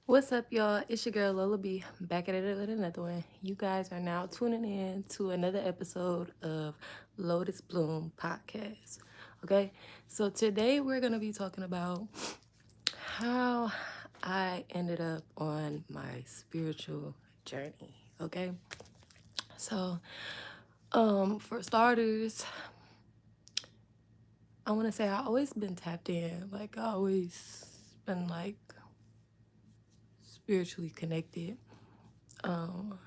What's up, y'all? It's your girl Lola B back at it with another one. You guys are now tuning in to another episode of Lotus Bloom Podcast. Okay, so today we're gonna be talking about how I ended up on my spiritual journey. Okay, so for starters, I want to say I always been tapped in. Like I always been like spiritually connected. Um,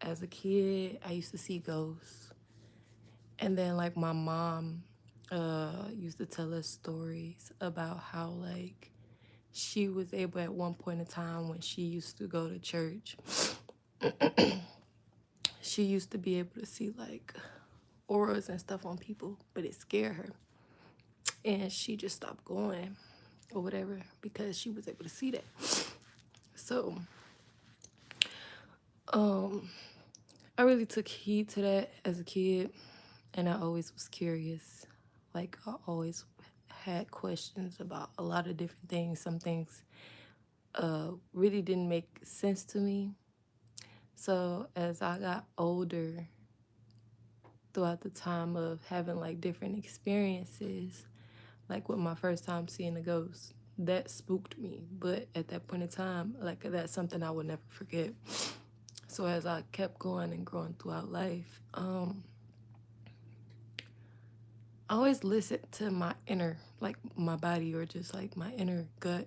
as a kid, I used to see ghosts. And then like my mom used to tell us stories about how like she was able at one point in time when she used to go to church, she used to be able to see like auras and stuff on people, but it scared her. And she just stopped going or whatever because she was able to see that. So I really took heed to that as a kid, and I always was curious. Like I always had questions about a lot of different things. Some things really didn't make sense to me. So as I got older, throughout the time of having like different experiences, like with my first time seeing a ghost, that spooked me. But at that point in time, like that's something I would never forget. So as I kept going and growing throughout life, I always listened to my inner, like my body or just like my inner gut,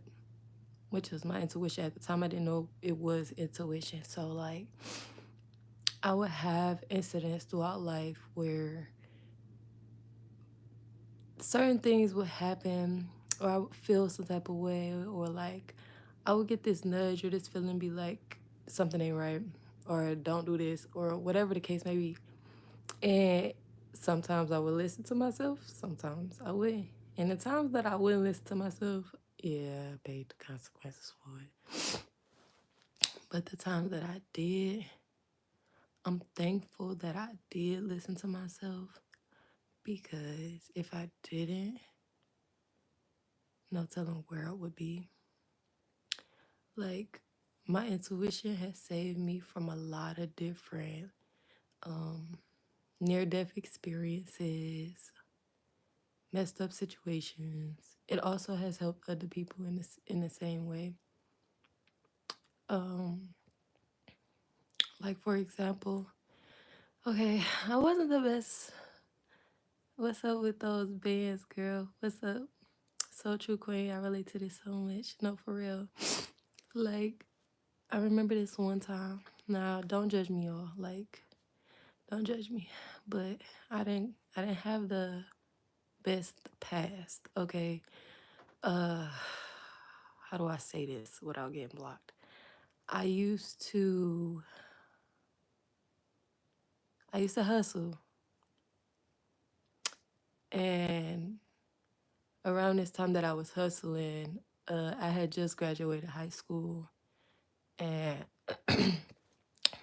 which was my intuition. At the time, I didn't know it was intuition. So, like, I would have incidents throughout life where certain things would happen, or I would feel some type of way, or like I would get this nudge or this feeling be like, something ain't right, or don't do this, or whatever the case may be. And sometimes I would listen to myself, sometimes I wouldn't. And the times that I wouldn't listen to myself, yeah, I paid the consequences for it. But the times that I did, I'm thankful that I did listen to myself because if I didn't, no telling where I would be. Like, my intuition has saved me from a lot of different near death experiences, messed up situations. It also has helped other people in the same way. Um, like for example, okay, I wasn't the best. What's up with those bands, girl? What's up? So true, Queen. I relate to this so much. No, for real. Like, I remember this one time. Now, don't judge me, y'all. Like, don't judge me. But I didn't have the best past. Okay. Uh, how do I say this without getting blocked? I used to I used to hustle, and around this time that I was hustling, I had just graduated high school, and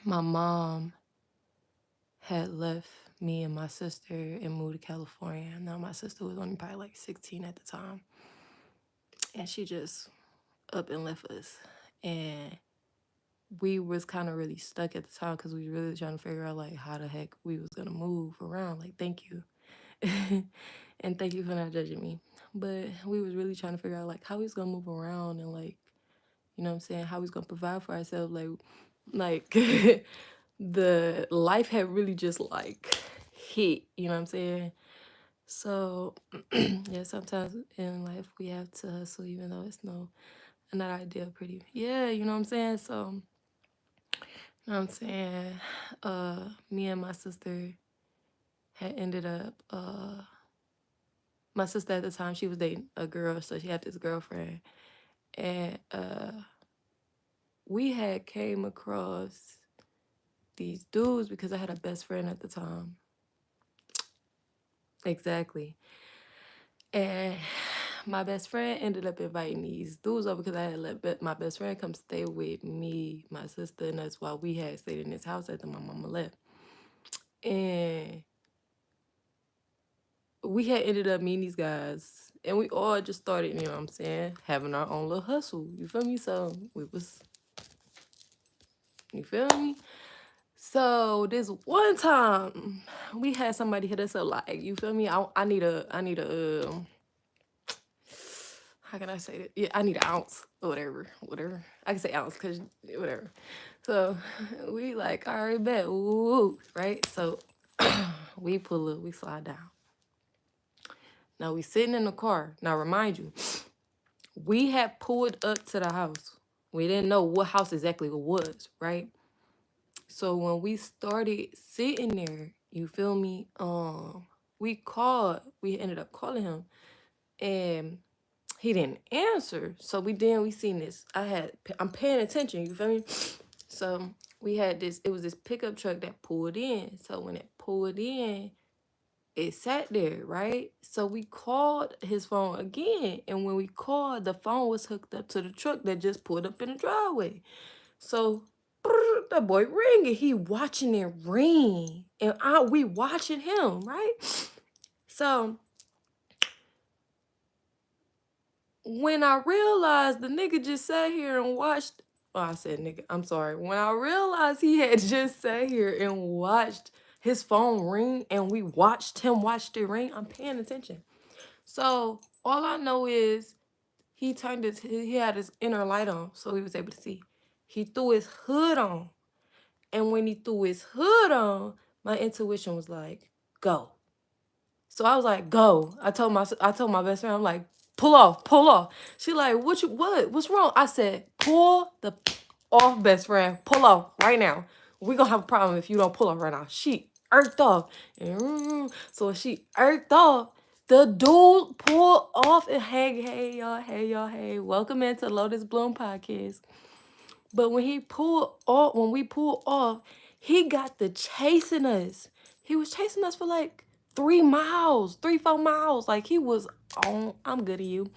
my mom had left me and my sister and moved to California. Now my sister was only probably like 16 at the time, and she just up and left us. And we was kind of really stuck at the time because we were really trying to figure out like how the heck we was gonna move around. Like, thank you. And thank you for not judging me. But we was really trying to figure out like how we was gonna move around and like, you know what I'm saying, how we was gonna provide for ourselves. Like the life had really just like hit, you know what I'm saying? So yeah, sometimes in life we have to hustle even though it's not ideal pretty. Yeah, you know what I'm saying? So you know what I'm saying? Me and my sister had ended up my sister at the time, she was dating a girl, so she had this girlfriend. And we had came across these dudes because I had a best friend at the time. Exactly. And my best friend ended up inviting these dudes over because I had let my best friend come stay with me, my sister, and that's why we had stayed in this house after my mama left. And we had ended up meeting these guys, and we all just started, you know what I'm saying, having our own little hustle. You feel me? So we was, you feel me? So this one time, we had somebody hit us up like, you feel me? I need a how can I say that? Yeah, I need an ounce or whatever. I can say ounce because whatever. So we like, all right, bet, woo, right? So we pull up, we slide down. Now we sitting in the car. Now remind you, we had pulled up to the house. We didn't know what house exactly it was, right? So when we started sitting there, you feel me? We ended up calling him, and he didn't answer. So we seen this. I'm paying attention, you feel me? So we had this, it was this pickup truck that pulled in. So when it pulled in, it sat there, right? So we called his phone again. And when we called, the phone was hooked up to the truck that just pulled up in the driveway. So that boy ringing, he watching it ring. And we watching him, right? So when I realized the nigga just sat here and watched, oh, I said nigga, I'm sorry. When I realized he had just sat here and watched his phone ring and we watched him watch it ring, I'm paying attention. So all I know is he had his inner light on, so he was able to see. He threw his hood on. And when he threw his hood on, my intuition was like, go. So I was like, go. I told my best friend, I'm like, pull off, pull off. She like, what's wrong? I said, pull the off, best friend. Pull off right now. We're gonna have a problem if you don't pull off right now. She irked off. So she irked off. The dude pulled off and hey y'all, hey. Welcome into Lotus Bloom Podcast. But when we pulled off, he got to chasing us. He was chasing us for like 3 miles, 4 miles. Like he was on, I'm good at you.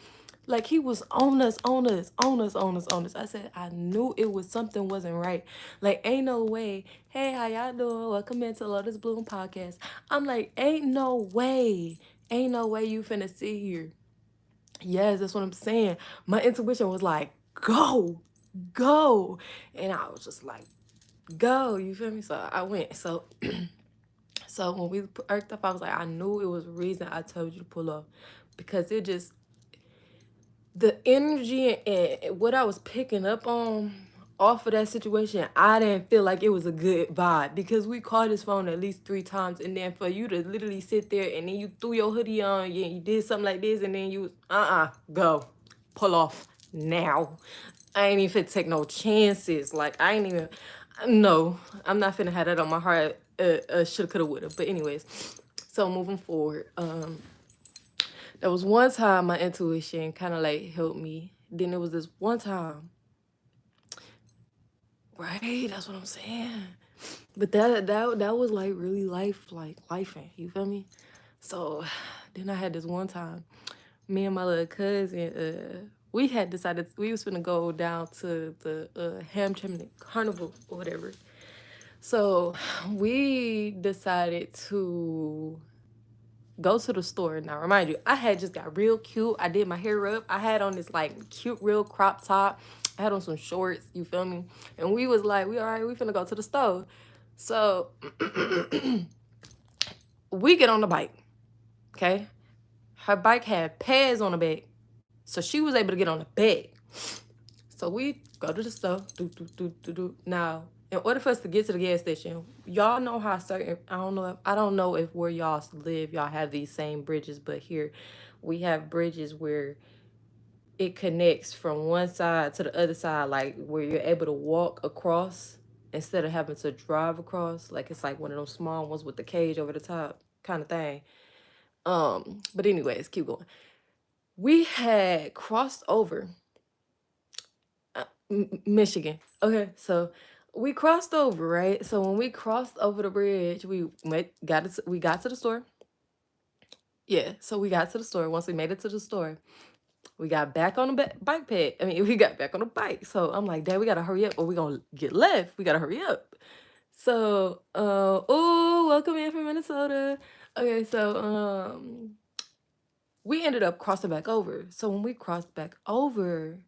Like he was on us, on us, on us, on us, on us. I said, I knew it was something wasn't right. Like, ain't no way. Hey, how y'all doing? Welcome into Lotus Bloom Podcast. I'm like, ain't no way. Ain't no way you finna sit here. Yes, that's what I'm saying. My intuition was like, go, go. And I was just like, go. You feel me? So I went. So so when we irked up, I was like, I knew it was a reason I told you to pull up. Because it just, the energy and what I was picking up on off of that situation, I didn't feel like it was a good vibe because we called his phone at least 3 times, and then for you to literally sit there and then you threw your hoodie on, you did something like this, and then you go, pull off now. I ain't even finna take no chances. Like I ain't even, no, I'm not finna have that on my heart. Shoulda, coulda, woulda. But anyways, so moving forward, there was one time my intuition kind of like helped me. Then there was this one time, right? That's what I'm saying. But that was like really lifing. You feel me? So then I had this one time, me and my little cousin, we had decided we was gonna go down to the Ham Chimney Carnival or whatever. So we decided to go to the store. Now, remind you, I had just got real cute. I did my hair up. I had on this like cute, real crop top. I had on some shorts. You feel me? And we was like, we all right. We finna go to the store. So we get on the bike. Okay, her bike had pads on the back, so she was able to get on the back. So we go to the store. Now, in order for us to get to the gas station, y'all know how certain, I don't know if where y'all live, y'all have these same bridges, but here we have bridges where it connects from one side to the other side, like where you're able to walk across instead of having to drive across. Like it's like one of those small ones with the cage over the top kind of thing. But anyways, keep going. We had crossed over Michigan. Okay, so we crossed over, right? So when we crossed over the bridge, we got to the store. Yeah, so we got to the store. Once we made it to the store, we got back on the bike pad. I mean, we got back on the bike. So I'm like, Dad, we gotta hurry up, or we gonna get left. We gotta hurry up. So, oh, welcome in from Minnesota. Okay, so we ended up crossing back over. So when we crossed back over,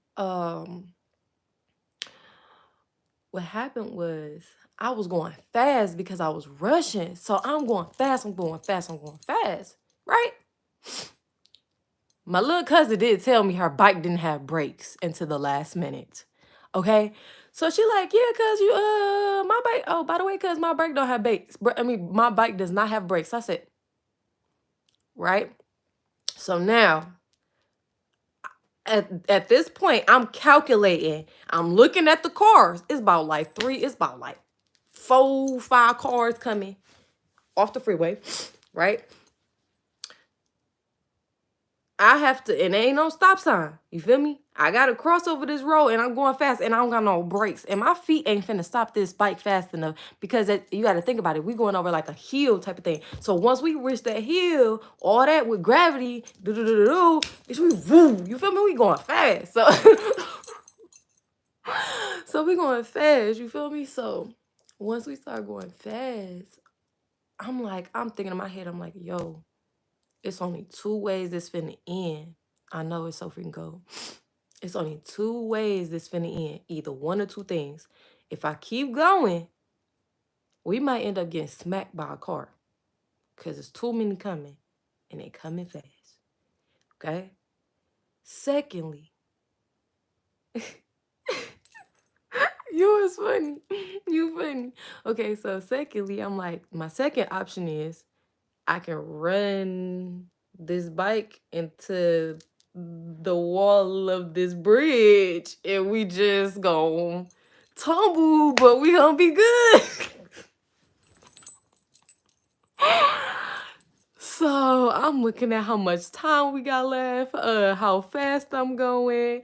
what happened was I was going fast because I was rushing. So I'm going fast, I'm going fast, I'm going fast, right? My little cousin did tell me her bike didn't have brakes until the last minute. Okay? So she like, yeah, cuz you my bike, oh, by the way, cuz my bike don't have brakes. I mean, my bike does not have brakes. I said, right? So now at this point, I'm calculating. I'm looking at the cars. It's about like 4, 5 cars coming off the freeway, right? I have to, and there ain't no stop sign. You feel me? I gotta cross over this road and I'm going fast and I don't got no brakes. And my feet ain't finna stop this bike fast enough because you gotta think about it. We going over like a hill type of thing. So once we reach that hill, all that with gravity, bitch, we woo. You feel me? We going fast. So so we going fast, you feel me? So once we start going fast, I'm thinking in my head, I'm like, yo, it's only 2 ways this finna end. I know it's so freaking cold. It's only 2 ways this finna end. Either one or 2 things. If I keep going, we might end up getting smacked by a car. Because it's too many coming. And they coming fast. Okay? Secondly, you was funny. You funny. Okay, so secondly, I'm like, my second option is I can run this bike into the wall of this bridge and we just gon' tumble, but we gonna be good. So I'm looking at how much time we got left, how fast I'm going.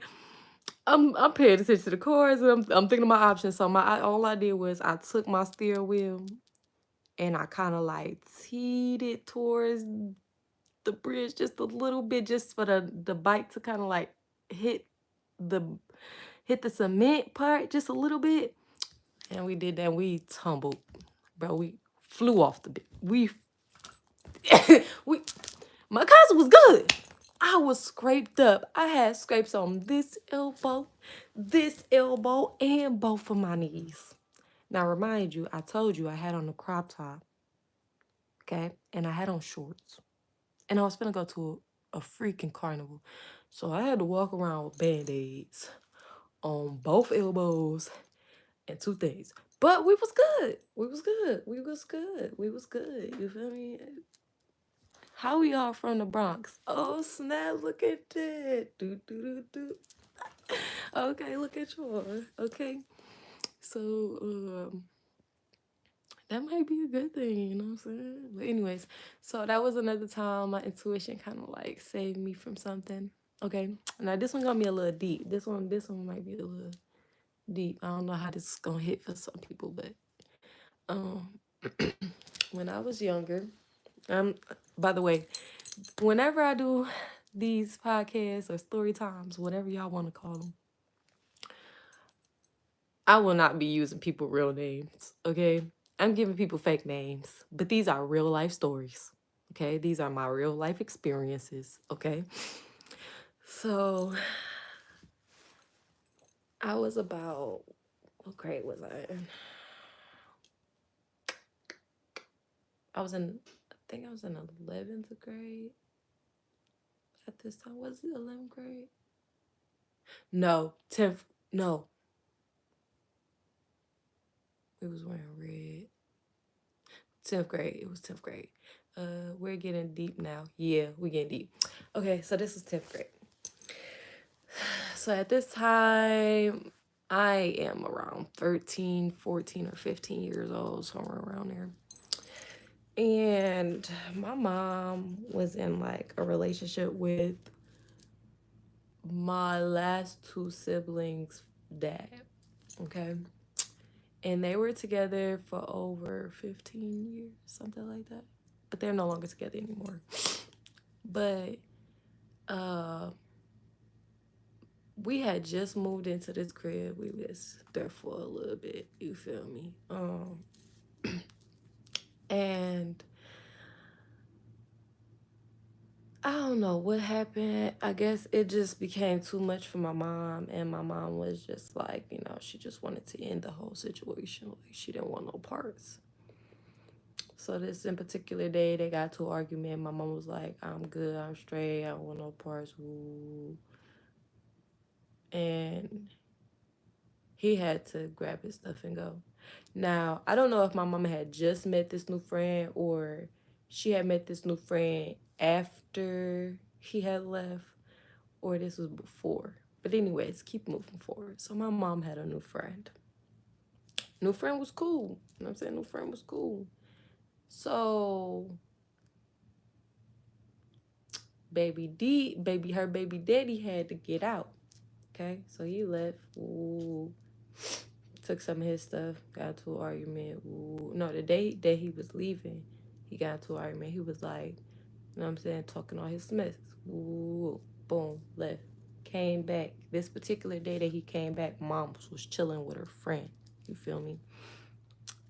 I'm paying attention to the cars and I'm thinking of my options. So all I did was I took my steering wheel and I kind of like teed it towards the bridge just a little bit, just for the bike to kind of like hit the cement part just a little bit. And we did that. We tumbled, bro. We flew off the bit. We my cousin was good. I was scraped up. I had scrapes on this elbow, and both of my knees. Now, remind you, I told you I had on a crop top, okay? And I had on shorts. And I was finna go to a freaking carnival. So I had to walk around with Band-Aids on both elbows and 2 things. But we was good. We was good. We was good. We was good. You feel me? How we all from the Bronx? Oh, snap. Look at that. Do, do, do, do. Okay, look at yours. Okay. So, that might be a good thing, you know what I'm saying? But anyways, so that was another time my intuition kind of like saved me from something. Okay. Now this one gonna be a little deep. This one might be a little deep. I don't know how this is gonna hit for some people, but um when I was younger, by the way, whenever I do these podcasts or story times, whatever y'all want to call them, I will not be using people real names, okay? I'm giving people fake names, but these are real life stories, okay? These are my real life experiences, okay? So I was about, what grade was I in? I think I was in 11th grade at this time. Was it 11th grade? No, 10th, no. It was wearing red. 10th grade, it was 10th grade. We're getting deep now. Yeah, we're getting deep. Okay, so this is 10th grade. So at this time, I am around 13, 14, or 15 years old, somewhere around there. And my mom was in like a relationship with my last 2 siblings' dad, okay? And they were together for over 15 years, something like that. But they're no longer together anymore. But we had just moved into this crib. We was there for a little bit, you feel me? And I don't know what happened. I guess it just became too much for my mom, and my mom was just like, she just wanted to end the whole situation. Like she didn't want no parts. So this in particular day, they got to an argument. My mom was like, "I'm good. I'm straight. I don't want no parts." Woo. And he had to grab his stuff and go. Now, I don't know if my mama had just met this new friend or she had met this new friend after he had left or this was before. But anyways, keep moving forward. So my mom had a new friend. New friend was cool. You know what I'm saying? New friend was cool. So her baby daddy had to get out. Okay, so he left. Ooh, took some of his stuff. Got to an argument. Ooh, no, the day that he was leaving, he got to an argument. He was like, you know what I'm saying, talking all his mess. Ooh, boom, left. Came back. This particular day that he came back, mom was chilling with her friend. You feel me?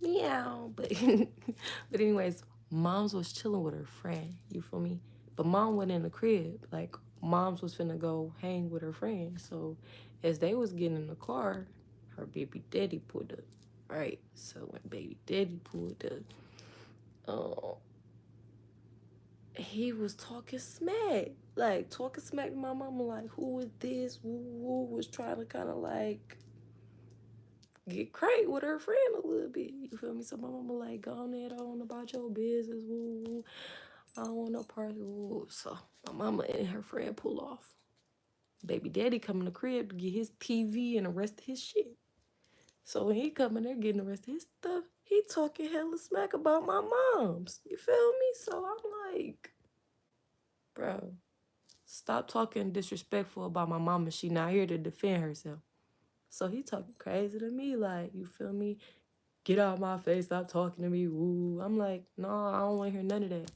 Meow. But anyways, mom's was chilling with her friend. You feel me? But mom went in the crib. Like mom's was finna go hang with her friend. So as they was getting in the car, her baby daddy pulled up. Right. So when baby daddy pulled up, he was talking smack. Like talking smack to my mama, like, who is this? Woo woo, was trying to kinda like get crank with her friend a little bit. You feel me? So my mama like, go on ahead on about your business. Woo, woo. I don't want no party. Woo. So my mama and her friend pull off. Baby daddy come in the crib to get his TV and the rest of his shit. So when he come in there getting the rest of his stuff, he talking hella smack about my mom's. You feel me? So I'm like, bro, stop talking disrespectful about my mama. She not here to defend herself. So he talking crazy to me, like, you feel me? Get out of my face, stop talking to me, woo. I'm like, no, I don't want to hear none of that.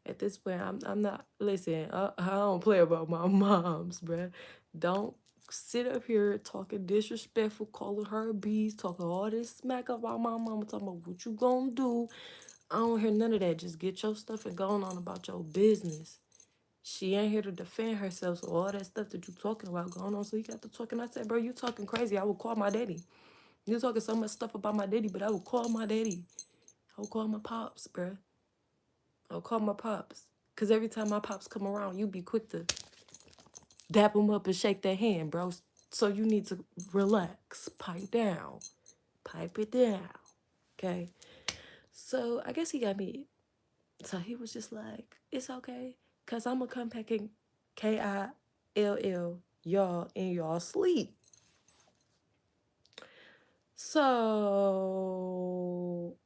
At this point, I'm not, listen, I don't play about my moms, bruh. Don't sit up here talking disrespectful, calling her a beast, talking all this smack about my mama, talking about what you gonna do. I don't hear none of that. Just get your stuff and going on about your business. She ain't here to defend herself, so all that stuff that you talking about going on. So he got to talking. I said, bro, you talking crazy. I will call my daddy. You talking so much stuff about my daddy, but I will call my daddy. I will call my pops, bruh. I'll call my pops. Because every time my pops come around, you be quick to dap him up and shake that hand, bro. So you need to relax. Pipe down. Pipe it down. Okay? So I guess he got me. So he was just like, it's okay. Because I'm going to come back and KILL y'all in y'all sleep. So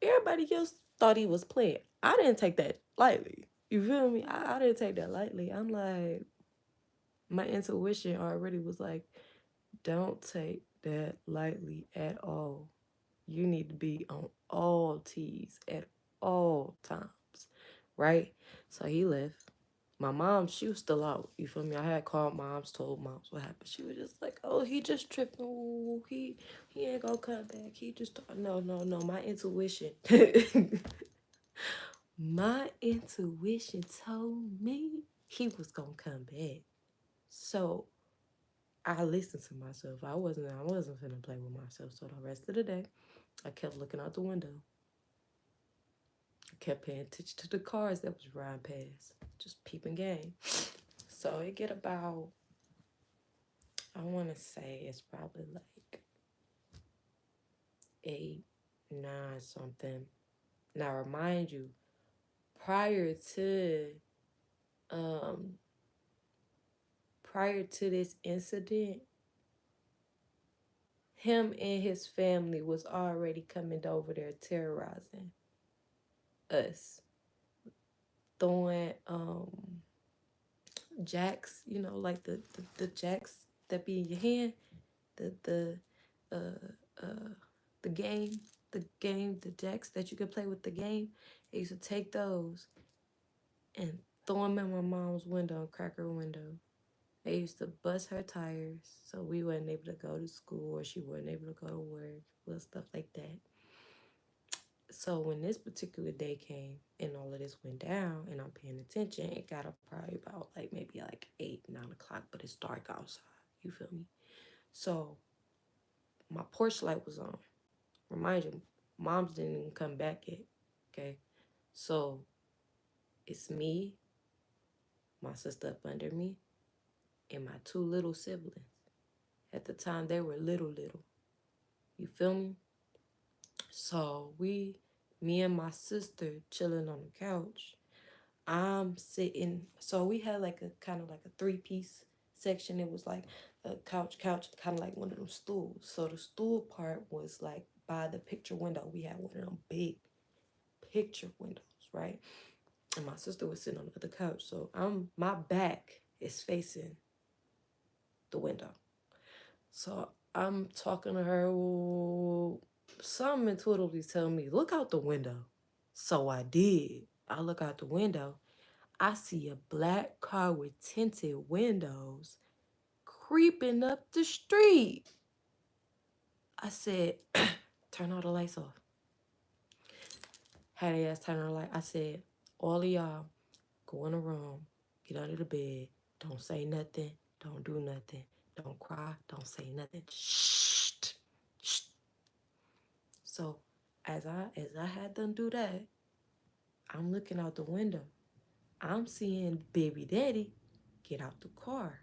everybody else thought he was playing. I didn't take that lightly. You feel me? I didn't take that lightly. I'm like, my intuition already was like, don't take that lightly at all. You need to be on all T's at all times, right? So he left. My mom, she was still out. You feel me? I had called moms, told moms what happened. She was just like, "Oh, he just tripping. Ooh, he ain't gonna come back. He just no, no, no. My intuition, my intuition told me he was gonna come back. So I listened to myself. I wasn't finna play with myself. So the rest of the day, I kept looking out the window. I kept paying attention to the cars that was riding past, just peeping game. So it get about, I want to say it's probably like 8, 9 something. Now remind you, prior to um prior to this incident, him and his family was already coming over there terrorizing us, throwing jacks, like the jacks that be in your hand, the uh uh the the jacks that you could play with the game. They used to take those and throw them at my mom's window and crack her window. They used to bust her tires so we wasn't able to go to school or she wasn't able to go to work, little stuff like that. So when this particular day came and all of this went down and I'm paying attention, it got up probably about like maybe like 8, 9 o'clock, but it's dark outside. You feel me? So my porch light was on. Remind you, moms didn't even come back yet. Okay. So it's me, my sister up under me, and my two little siblings. At the time they were little. You feel me? So me and my sister chilling on the couch. I'm sitting, so we had like a kind of like a three-piece section. It was like a couch, kind of like one of them stools. So the stool part was like by the picture window. We had one of them big picture windows, right? And my sister was sitting on the other couch. So my back is facing the window. So I'm talking to her. Something intuitively telling me, look out the window. So I did. I look out the window. I see a black car with tinted windows creeping up the street. I said, turn all the lights off. Had they ass turn on the light. I said, all of y'all, go in the room, get under the bed, don't say nothing, don't do nothing, don't cry, don't say nothing. Shh. Shh. So as I had them do that, I'm looking out the window. I'm seeing baby daddy get out the car.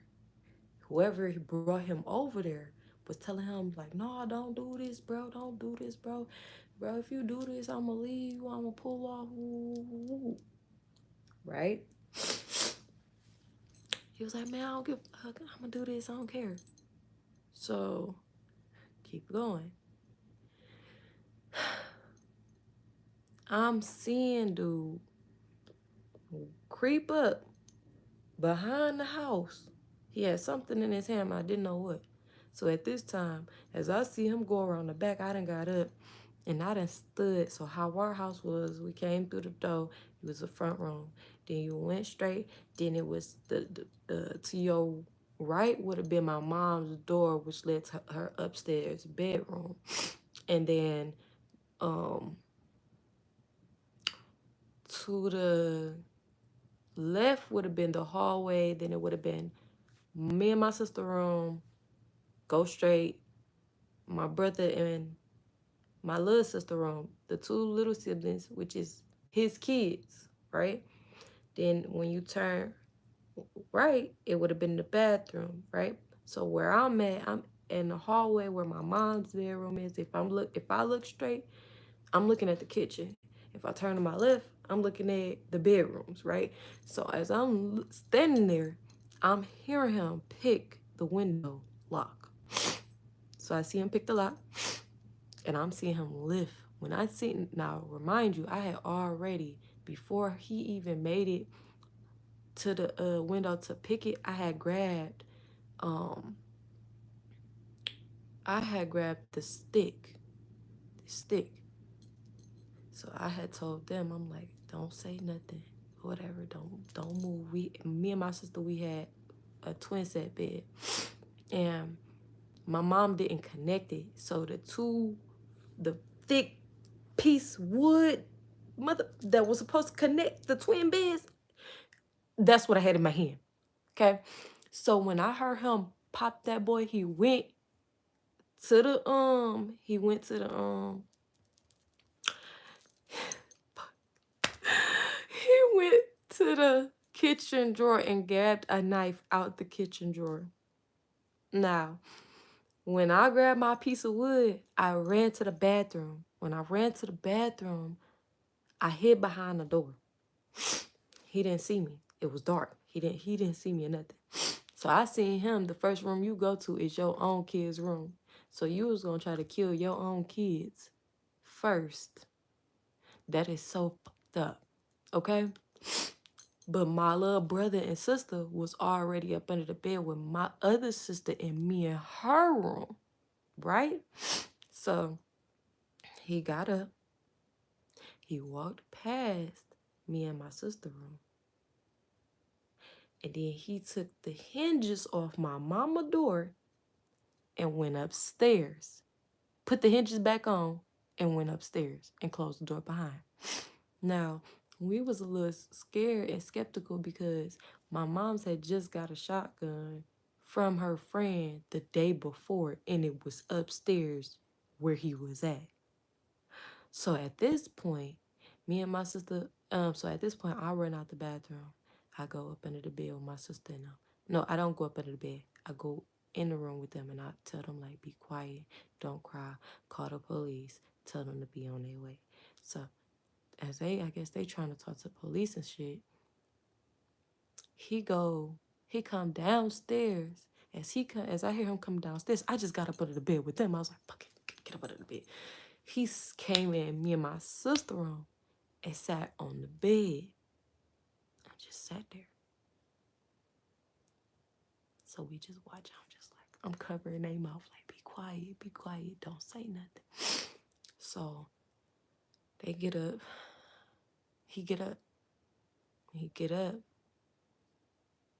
Whoever brought him over there was telling him like, no, don't do this, bro. Don't do this, bro. Bro, if you do this, I'ma leave you. I'ma pull off. Ooh. Right? He was like, man, I don't give a fuck. I'ma do this. I don't care. So keep going. I'm seeing dude creep up behind the house. He had something in his hand, I didn't know what. So at this time, as I see him go around the back, I done got up and I done stood. So how our house was, we came through the door, it was the front room. Then you went straight, then it was the to your right would have been my mom's door, which led to her upstairs bedroom. And then to the left would have been the hallway, then it would have been me and my sister room, go straight, my brother and my little sister room, the two little siblings, which is his kids, right? Then when you turn right, it would have been the bathroom, right? So where I'm at, I'm in the hallway where my mom's bedroom is. If I look straight, I'm looking at the kitchen. If I turn to my left, I'm looking at the bedrooms, right? So as I'm standing there, I'm hearing him pick the window lock. So I see him pick the lock, and I'm seeing him lift. When I see, now remind you, I had already, before he even made it to the window to pick it, um, I had grabbed the stick. So I had told them, I'm like, don't say nothing, whatever, don't move. Me and my sister, we had a twin set bed, and my mom didn't connect it. So the thick piece wood that was supposed to connect the twin beds, that's what I had in my hand. Okay, so when I heard him pop that boy, he went to the he went to the kitchen drawer and grabbed a knife out the kitchen drawer. Now, when I grabbed my piece of wood, I ran to the bathroom. When I ran to the bathroom, I hid behind the door. He didn't see me. It was dark. He didn't see me or nothing. So I seen him. The first room you go to is your own kid's room. So you was gonna try to kill your own kids first. That is so fucked up. Okay? But my little brother and sister was already up under the bed with my other sister and me in her room, right? So he got up. He walked past me and my sister room. And then he took the hinges off my mama door and went upstairs. Put the hinges back on and went upstairs and closed the door behind. Now, we was a little scared and skeptical because my mom's had just got a shotgun from her friend the day before, and it was upstairs where he was at. So at this point, me and my sister, I run out the bathroom. I go up under the bed with my sister and them. No, I don't go up under the bed. I go in the room with them and I tell them, like, be quiet, don't cry, call the police, tell them to be on their way. So I guess they trying to talk to police and shit. He come downstairs. As I hear him come downstairs, I just got up under the bed with them. I was like, fuck it, get up under the bed. He came in me and my sister room and sat on the bed. I just sat there. So we just watch. I'm covering their mouth, like, be quiet, don't say nothing. So they get up. He get up.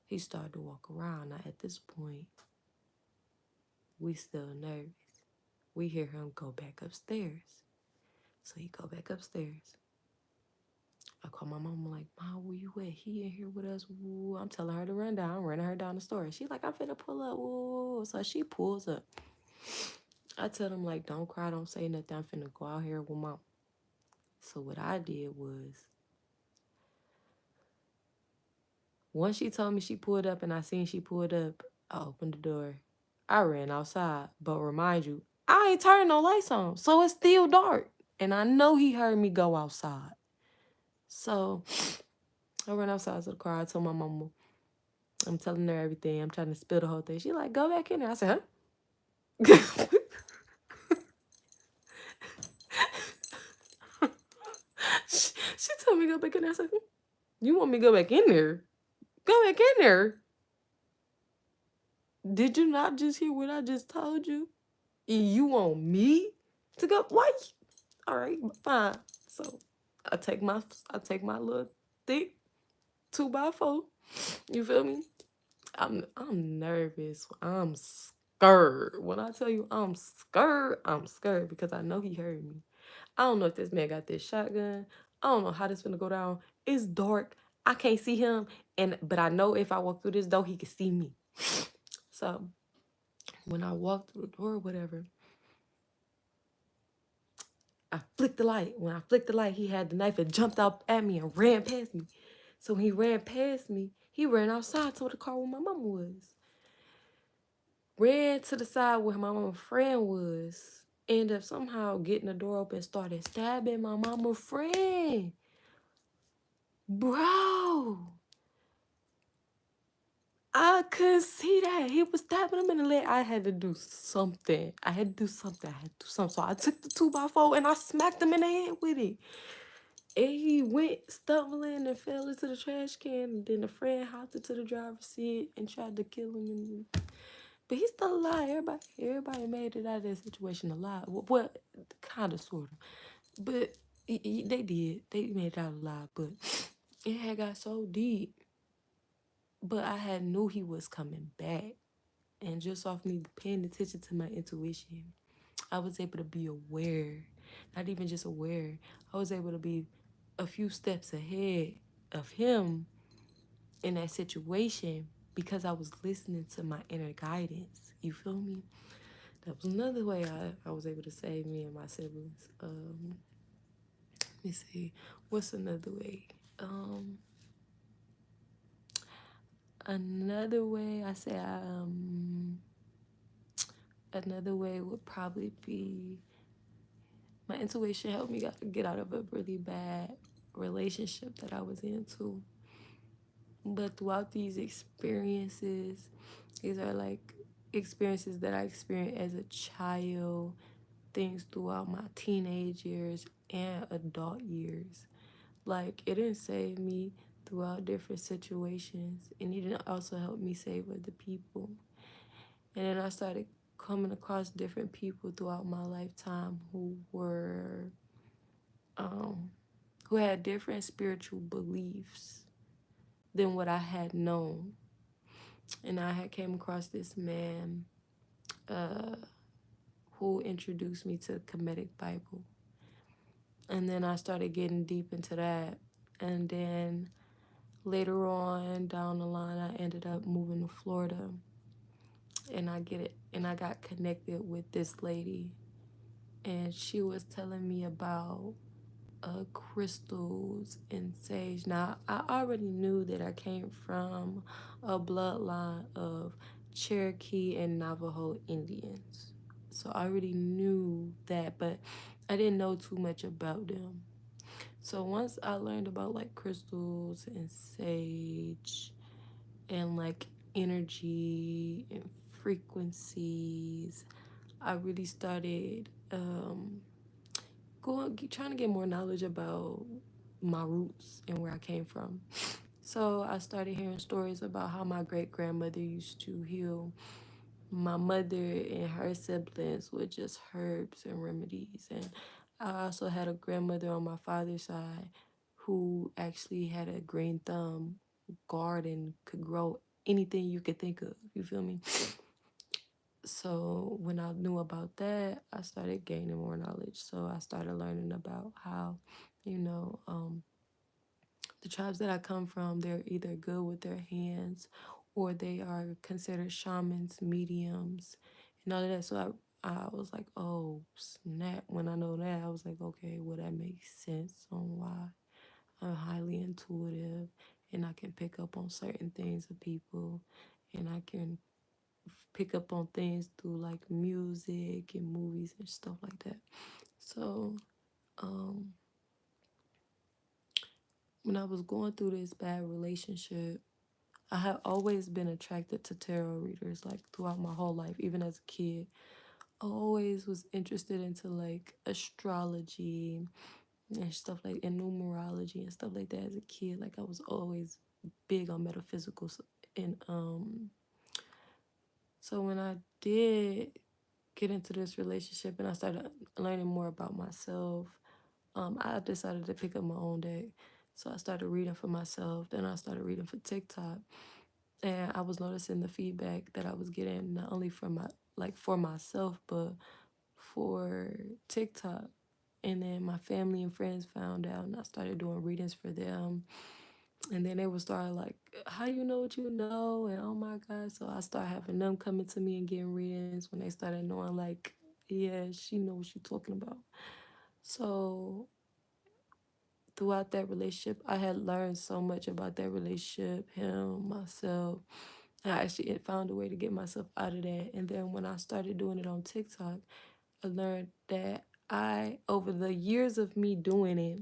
He started to walk around. Now at this point, we still nervous. We hear him go back upstairs. So he go back upstairs. I call my mom, I'm like, Mom, where you at? He in here with us. Woo. I'm telling her to run down. I'm running her down the store. She like, I'm finna pull up. Woo. So she pulls up. I tell them, like, don't cry, don't say nothing. I'm finna go out here with Mom. So what I did was, once she told me she pulled up and I seen she pulled up, I opened the door. I ran outside. But remind you, I ain't turned no lights on. So it's still dark. And I know he heard me go outside. So I ran outside to the car. I told my mama, I'm telling her everything. I'm trying to spill the whole thing. She like, go back in there. I said, huh? she told me go back in there. I said, you want me to go back in there? Go back in there. Did you not just hear what I just told you? You want me to go? Why? All right, fine. So I take my little thick 2x4. You feel me? I'm nervous. I'm scared. When I tell you I'm scared because I know he heard me. I don't know if this man got this shotgun. I don't know how this finna go down. It's dark. I can't see him. But I know if I walk through this door, he can see me. So when I walk through the door or whatever, I flicked the light. When I flicked the light, he had the knife and jumped out at me and ran past me. So when he ran past me, he ran outside to the car where my mama was. Ran to the side where my mama's friend was. Ended up somehow getting the door open, started stabbing my mama's friend. Bro, I couldn't see that. He was stabbing him in the leg. I had to do something. So I took the 2x4 and I smacked him in the head with it. And he went stumbling and fell into the trash can. And then a friend hopped into the driver's seat and tried to kill him. But he's still alive. Everybody made it out of that situation alive. Well, kind of, sort of. But they did. They made it out alive. But it had got so deep. But I had knew he was coming back. And just off me paying attention to my intuition, I was able to be aware. Not even just aware. I was able to be a few steps ahead of him in that situation because I was listening to my inner guidance. You feel me? That was another way I was able to save me and my siblings. Let me see. What's another way? Another way another way would probably be my intuition helped me get out of a really bad relationship that I was into. But throughout these experiences, these are like experiences that I experienced as a child, things throughout my teenage years and adult years. Like, it didn't save me throughout different situations, and it didn't also help me save other people. And then I started coming across different people throughout my lifetime who had different spiritual beliefs than what I had known. And I had came across this man who introduced me to the Kemetic Bible. And then I started getting deep into that. And then later on down the line, I ended up moving to Florida. And I got connected with this lady. And she was telling me about crystals and sage. Now, I already knew that I came from a bloodline of Cherokee and Navajo Indians. So I already knew that, but I didn't know too much about them. So once I learned about like crystals and sage and like energy and frequencies, I really started trying to get more knowledge about my roots and where I came from. So I started hearing stories about how my great grandmother used to heal my mother and her siblings with just herbs and remedies. And I also had a grandmother on my father's side who actually had a green thumb garden, could grow anything you could think of. You feel me? So when I knew about that, I started gaining more knowledge. So I started learning about how, you know, the tribes that I come from, they're either good with their hands or they are considered shamans, mediums, and all of that. So I was like, oh, snap. When I know that, I was like, okay, well, that makes sense on why I'm highly intuitive and I can pick up on certain things of people and I can pick up on things through like music and movies and stuff like that. So, um, when I was going through this bad relationship, I have always been attracted to tarot readers like throughout my whole life, even as a kid. I always was interested into like astrology and stuff like and numerology and stuff like that as a kid. Like I was always big on metaphysical and so when I did get into this relationship and I started learning more about myself, I decided to pick up my own deck. So I started reading for myself. Then I started reading for TikTok. And I was noticing the feedback that I was getting not only from for myself, but for TikTok. And then my family and friends found out and I started doing readings for them. And then they would start like, how you know what you know? And oh my God. So I started having them coming to me and getting readings when they started knowing like, yeah, she knows what she's talking about. So throughout that relationship, I had learned so much about that relationship, him, myself. I actually found a way to get myself out of that. And then when I started doing it on TikTok, I learned that over the years of me doing it,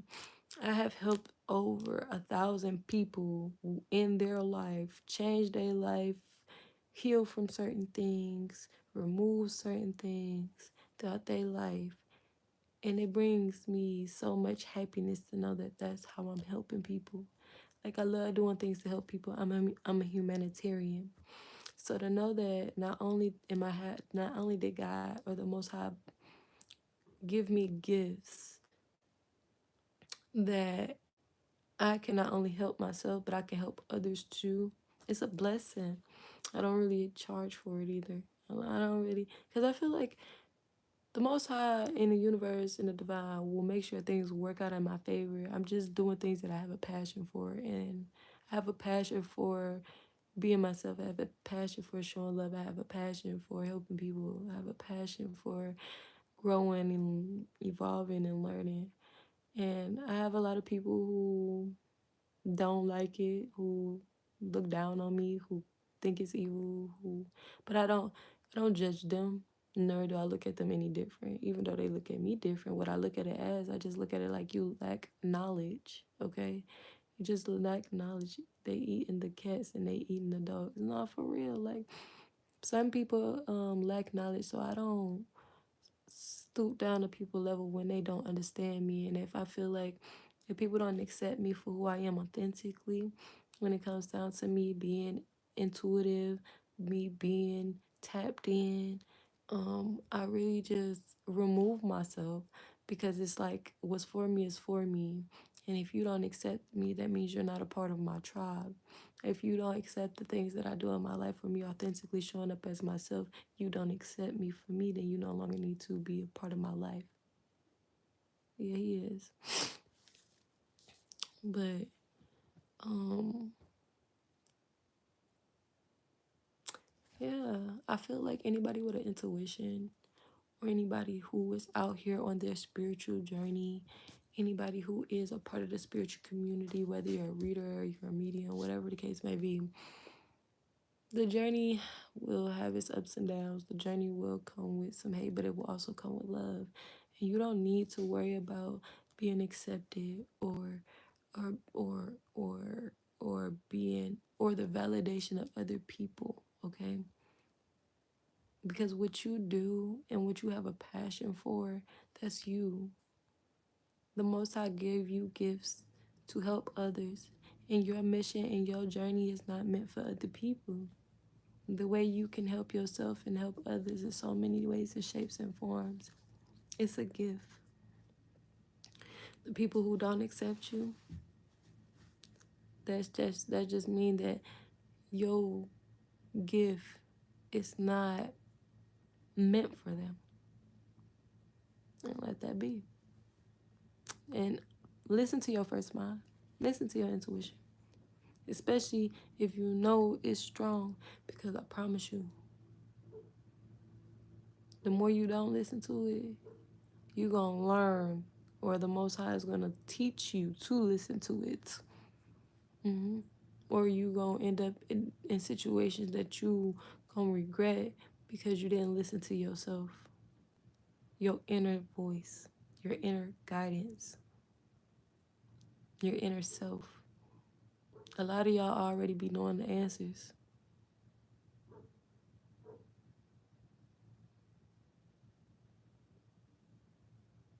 I have helped over 1,000 people in their life, change their life, heal from certain things, remove certain things throughout their life. And it brings me so much happiness to know that that's how I'm helping people. Like I love doing things to help people. I'm a humanitarian. So to know that not only did God or the Most High give me gifts that I can not only help myself, but I can help others too. It's a blessing. I don't really charge for it either. I don't really, because I feel like the Most High in the universe and the divine will make sure things work out in my favor. I'm just doing things that I have a passion for, and I have a passion for being myself. I have a passion for showing love. I have a passion for helping people. I have a passion for growing and evolving and learning. And I have a lot of people who don't like it, who look down on me, who think it's evil, but I don't judge them, nor do I look at them any different. Even though they look at me different, what I look at it as, I just look at it like you lack knowledge, okay? You just lack knowledge. They eating the cats and they eating the dogs. Not for real. Like some people lack knowledge, so I don't stoop down to people level when they don't understand me. And if I feel like if people don't accept me for who I am authentically, when it comes down to me being intuitive, me being tapped in, I really just remove myself because it's like what's for me is for me. And if you don't accept me, that means you're not a part of my tribe. If you don't accept the things that I do in my life for me authentically showing up as myself, you don't accept me for me, then you no longer need to be a part of my life. Yeah, he is. But yeah, I feel like anybody with an intuition or anybody who is out here on their spiritual journey, anybody who is a part of the spiritual community, whether you're a reader, you're a medium, whatever the case may be, the journey will have its ups and downs. The journey will come with some hate, but it will also come with love. And you don't need to worry about being accepted or or or or being or the validation of other people, okay? Because what you do and what you have a passion for, that's you. The Most High gave you gifts to help others. And your mission and your journey is not meant for other people. The way you can help yourself and help others in so many ways and shapes and forms. It's a gift. The people who don't accept you, that just mean that your gift is not meant for them. And let that be. And listen to your first mind. Listen to your intuition. Especially if you know it's strong. Because I promise you, the more you don't listen to it, you're going to learn. Or the Most High is going to teach you to listen to it. Or you going to end up in situations that you going to regret because you didn't listen to yourself. Your inner voice. Your inner guidance. Your inner self. A lot of y'all already be knowing the answers.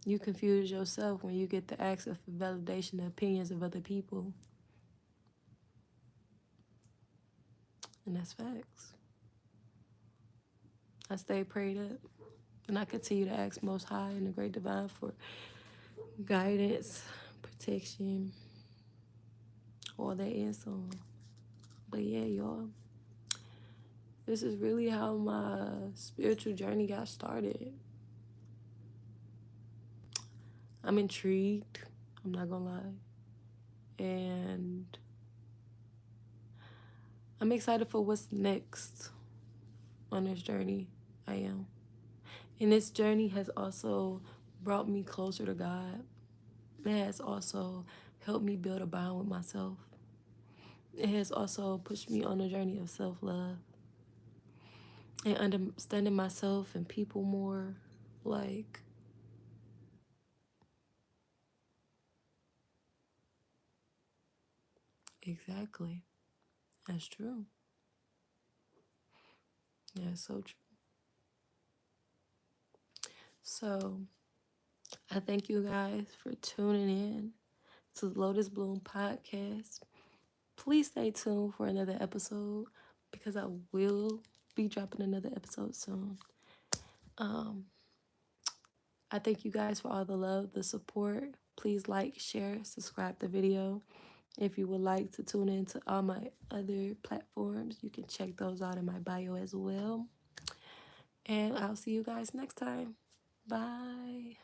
You confuse yourself when you get the access for validation the opinions of other people. And that's facts. I stay prayed up. And I continue to ask Most High and the Great Divine for guidance, protection, all that and some. But yeah, y'all. This is really how my spiritual journey got started. I'm intrigued. I'm not gonna lie. And I'm excited for what's next on this journey. I am. And this journey has also brought me closer to God. It has also helped me build a bond with myself. It has also pushed me on a journey of self-love and understanding myself and people more. Like, exactly. That's true. Yeah, so true. So, I thank you guys for tuning in to the Lotus Bloom podcast. Please stay tuned for another episode because I will be dropping another episode soon. I thank you guys for all the love, the support. Please like, share, subscribe the video. If you would like to tune in to all my other platforms, you can check those out in my bio as well. And I'll see you guys next time. Bye.